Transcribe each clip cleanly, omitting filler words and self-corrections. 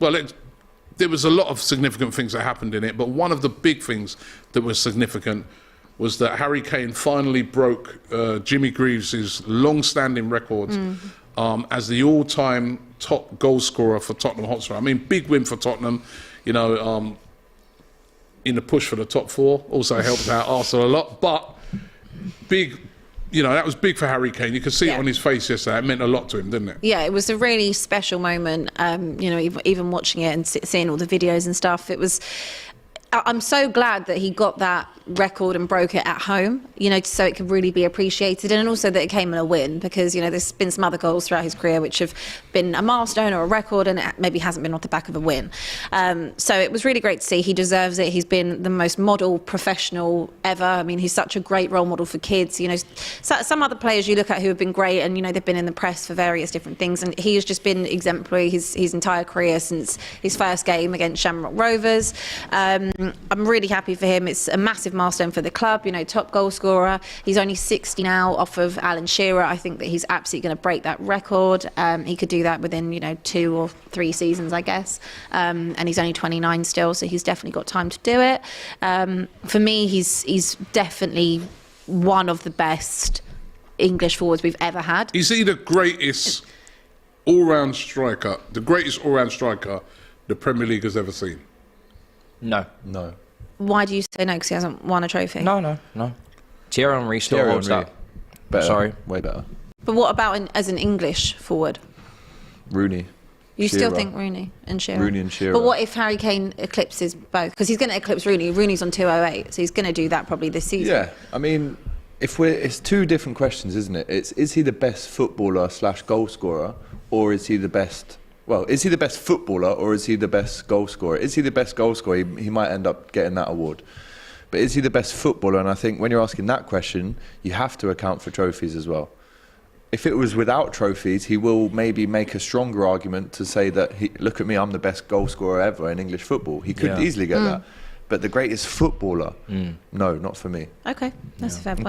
well, there was a lot of significant things that happened in it, but one of the big things that was significant was that Harry Kane finally broke Jimmy Greaves' long-standing record as the all-time top goal scorer for Tottenham Hotspur. I mean, big win for Tottenham, you know, in the push for the top four. Also helped out Arsenal a lot, but big, you know, that was big for Harry Kane. You could see it on his face yesterday. It meant a lot to him, didn't it? Yeah, it was a really special moment. You know, even watching it and seeing all the videos and stuff, it was. I'm so glad that he got that record and broke it at home, you know, so it could really be appreciated, and also that it came in a win, because, you know, there's been some other goals throughout his career which have been a milestone or a record, and it maybe hasn't been off the back of a win. So it was really great to see. He deserves it. He's been the most model professional ever. I mean, he's such a great role model for kids. You know, some other players you look at who have been great, and, you know, they've been in the press for various different things, and he has just been exemplary his entire career since his first game against Shamrock Rovers. I'm really happy for him. It's a massive milestone for the club, you know, top goal scorer. He's only 60 now off of Alan Shearer. I think that he's absolutely going to break that record. He could do that within, you know, 2 or 3 seasons, I guess. And he's only 29 still, so he's definitely got time to do it. For me, he's definitely one of the best English forwards we've ever had. Is he the greatest all-round striker, the Premier League has ever seen? No. Why do you say no? Because he hasn't won a trophy? No. Thierry Henry still holds that. Better. Sorry. Way better. But what about as an English forward? Rooney. You still think Rooney and Shearer? Rooney and Shearer. But what if Harry Kane eclipses both? Because he's going to eclipse Rooney. Rooney's on 208, so he's going to do that probably this season. Yeah, I mean, it's 2 different questions, isn't it? Is he the best footballer / goal scorer, or is he the best... Well, is he the best footballer, or is he the best goal scorer? Is he the best goal scorer? He might end up getting that award. But is he the best footballer? And I think when you're asking that question, you have to account for trophies as well. If it was without trophies, he will maybe make a stronger argument to say that, look at me, I'm the best goal scorer ever in English football. He could easily get that. But the greatest footballer, no, not for me. Okay, that's a fair point.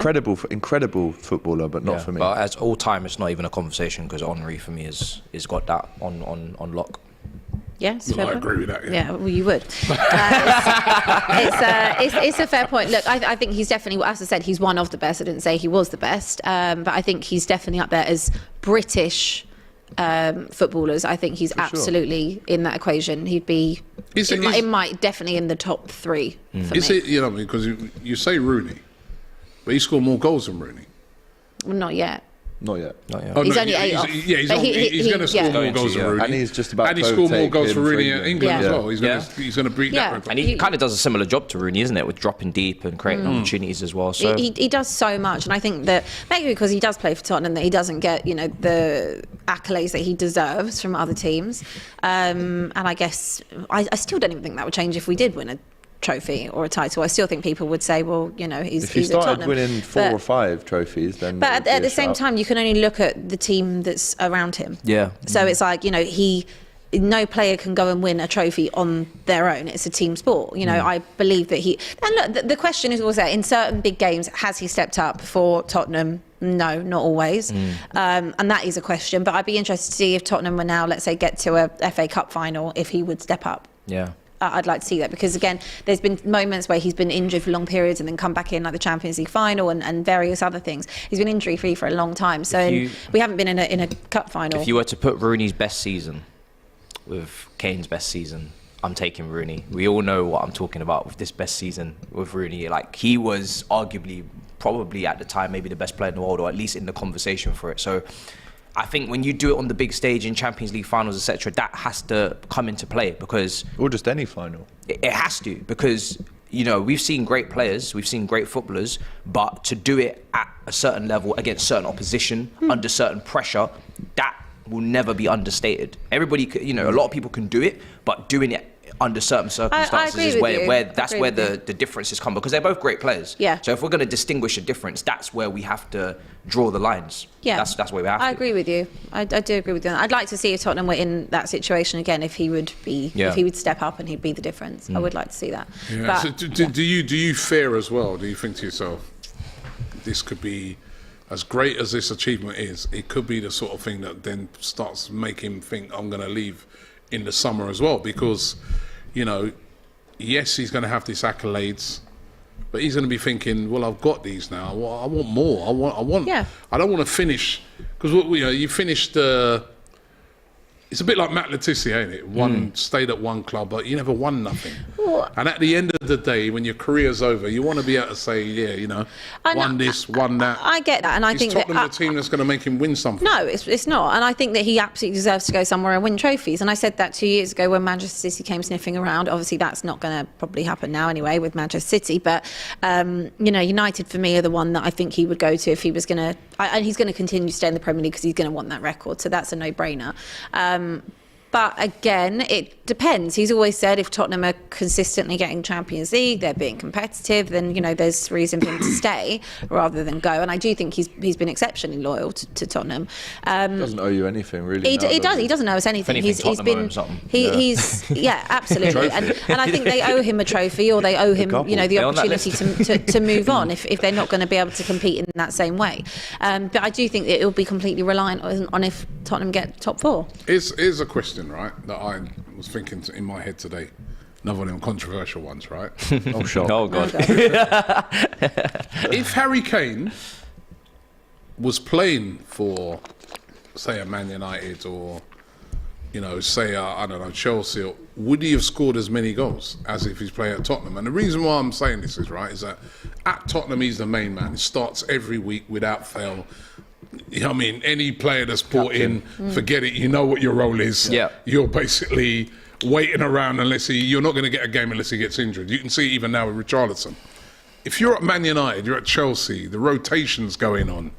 Incredible footballer, but not for me. But as all time, it's not even a conversation, because Henry for me is got that on lock. Yes, I agree with that. Yeah, well, you would. It's a fair point. Look, I think he's definitely, as I said, he's one of the best. I didn't say he was the best, but I think he's definitely up there as British footballers. I think he's absolutely in that equation. He'd be definitely in the top 3 for me. It, you know, because you say Rooney, but he scored more goals than Rooney. Well, not yet. Not yet. Oh, he's no, only 8 off. Yeah, he's going to score more goals than Rooney. And he's just about and he scored more goals for Rooney in England as well. Yeah. He's going to beat that record. And he kind of does a similar job to Rooney, isn't it? With dropping deep and creating opportunities as well. So he does so much, and I think that maybe because he does play for Tottenham, that he doesn't get, you know, the accolades that he deserves from other teams. And I guess I still don't even think that would change if we did win a trophy or a title. I still think people would say, well, you know, he's if he started winning 4 or 5 trophies, then. But at the same time, you can only look at the team that's around him. Yeah. So it's like, you know, no player can go and win a trophy on their own. It's a team sport. You know, I believe that and look, the question is also, in certain big games, has he stepped up for Tottenham? No, not always. And that is a question. But I'd be interested to see if Tottenham were now, let's say, get to a FA Cup final, if he would step up. Yeah. I'd like to see that, because again, there's been moments where he's been injured for long periods and then come back in, like the Champions League final and various other things. He's been injury free for a long time, so we haven't been in a cup final. If you were to put Rooney's best season with Kane's best season, I'm taking Rooney. We all know what I'm talking about with this best season with Rooney. Like, he was arguably, probably at the time, maybe the best player in the world, or at least in the conversation for it. So I think when you do it on the big stage in Champions League finals, etc., that has to come into play, because... Or just any final. It has to, because, you know, we've seen great players, we've seen great footballers, but to do it at a certain level against certain opposition, under certain pressure, that will never be understated. Everybody, you know, a lot of people can do it, but doing it under certain circumstances is where the differences come, because they're both great players. Yeah. So if we're going to distinguish a difference, that's where we have to draw the lines. Yeah. That's where we have to. I agree with you. I do agree with you. I'd like to see if Tottenham were in that situation again, if he would step up and he'd be the difference. I would like to see that. Yeah. But, so do you fear as well? Do you think to yourself, this could be, as great as this achievement is, it could be the sort of thing that then starts making him think, I'm going to leave in the summer as well, because, you know, yes, he's going to have these accolades, but he's going to be thinking, well, I've got these now. Well, I want more. I don't want to finish, because you know, you finished. It's a bit like Matt Letizia, ain't it? Stayed at one club, but you never won nothing. And at the end of the day, when your career's over, you want to be able to say, yeah, you know, won this, won that. I get that, and I think Tottenham the team that's going to make him win something. No, it's not, and I think that he absolutely deserves to go somewhere and win trophies. And I said that 2 years ago when Manchester City came sniffing around. Obviously, that's not going to probably happen now anyway with Manchester City. But you know, United for me are the one that I think he would go to if he was going to, and he's going to continue to stay in the Premier League because he's going to want that record. So that's a no-brainer. But again, it depends. He's always said if Tottenham are consistently getting Champions League, they're being competitive, then, you know, there's reason for him to stay rather than go. And I do think he's been exceptionally loyal to Tottenham. Doesn't owe you anything, really. He doesn't owe us anything. He's been absolutely. and I think they owe him a trophy, or they owe him, you know, the opportunity to move on if they're not going to be able to compete in that same way. But I do think that it will be completely reliant on if Tottenham get top four. Here's a question, right, that I was thinking in my head today. Another one of them controversial ones, right? Oh, sure. Oh, God. If Harry Kane was playing for, say, a Man United, or, you know, say, I don't know, Chelsea, would he have scored as many goals as if he's playing at Tottenham? And the reason why I'm saying this is, right, is that at Tottenham he's the main man. He starts every week without fail. You know what I mean? Any player that's brought in, forget it. You know what your role is. Yeah. You're basically waiting around you're not going to get a game unless he gets injured. You can see even now with Richarlison. If you're at Man United, you're at Chelsea, the rotation's going on.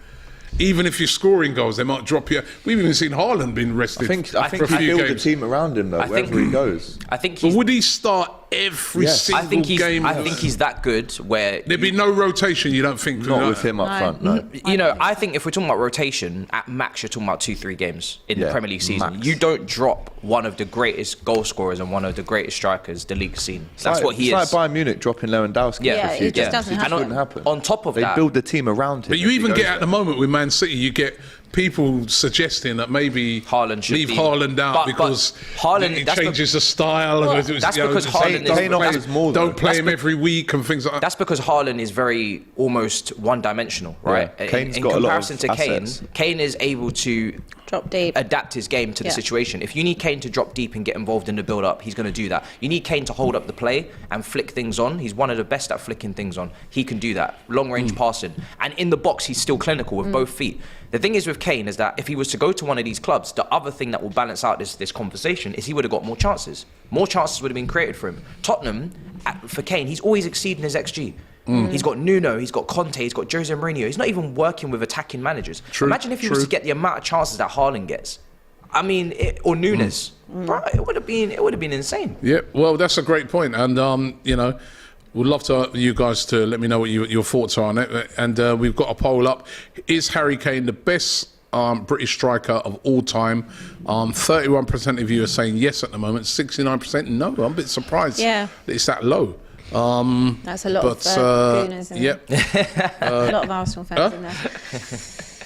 Even if you're scoring goals, they might drop you. We've even seen Haaland being rested I think for a he few built the games. team around him, though, wherever he goes. I think But would he start every single game? I think he's that good where There'd be no rotation, you don't think? Not with him up front, no. you know, I think if we're talking about rotation, at max you're talking about 2-3 games in the Premier League season. Max. You don't drop one of the greatest goal scorers and one of the greatest strikers the league's seen. That's what he is. It's like Bayern Munich dropping Lewandowski Yeah, for a few it just games. doesn't It just happen. wouldn't happen. On top of they that, build the team around him. But you if he even goes get there. at the moment with Man City, you get people suggesting that maybe Haaland should leave be- Haaland out but because Haaland- he that's changes the style. Well, and that's you know, because just Haaland is- Kane offers more, don't though. play him every week and things like that. that's because Haaland is very almost one-dimensional, right? Yeah. Kane's in got a lot comparison of to Kane, assets. Kane is able to Drop deep. adapt his game to the Yeah. situation. If you need Kane to drop deep and get involved in the build-up, he's going to do that. You need Kane to hold up the play and flick things on. He's one of the best at flicking things on. He can do that. Long-range passing. And in the box, he's still clinical with both feet. The thing is with Kane is that if he was to go to one of these clubs, the other thing that will balance out this conversation is he would have got more chances. More chances would have been created for him. Tottenham, for Kane, he's always exceeding his XG. He's got Nuno, he's got Conte, he's got Jose Mourinho. He's not even working with attacking managers. Imagine if he was to get the amount of chances that Haaland gets. I mean, or Nunes. Bro, it would have been insane. Yeah, well, that's a great point, and you know, we'd love to you guys to let me know what your thoughts are on it. And we've got a poll up: is Harry Kane the best British striker of all time? 31% of you are saying yes at the moment. 69% no. I'm a bit surprised. Yeah. that it's that low. That's a lot of gooners in yep. there. A lot of Arsenal fans in there.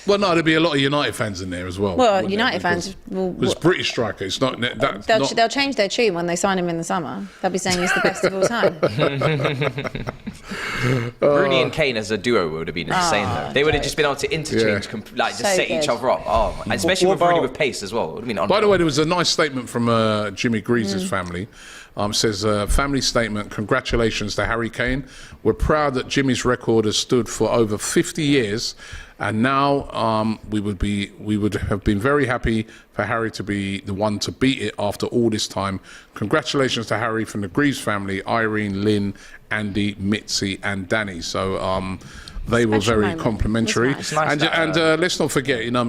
Well, no, there'll be a lot of United fans in there as well. Well, wouldn't United there? fans will. It's British striker. It's not. That's not. They'll change their tune when they sign him in the summer. They'll be saying he's the best of all time. Rooney and Kane as a duo would have been insane though. They would have just been able to interchange, just So set each good. other up. Oh, and especially with Rooney with pace as well. It would have been By the way, there was a nice statement from Jimmy Greaves' family. Says, family statement, congratulations to Harry Kane. We're proud that Jimmy's record has stood for over 50 years. And now we would have been very happy for Harry to be the one to beat it after all this time. Congratulations to Harry from the Greaves family, Irene, Lynn, Andy, Mitzi and Danny. So they were Special very moment. complimentary. It was nice. And let's not forget, you know,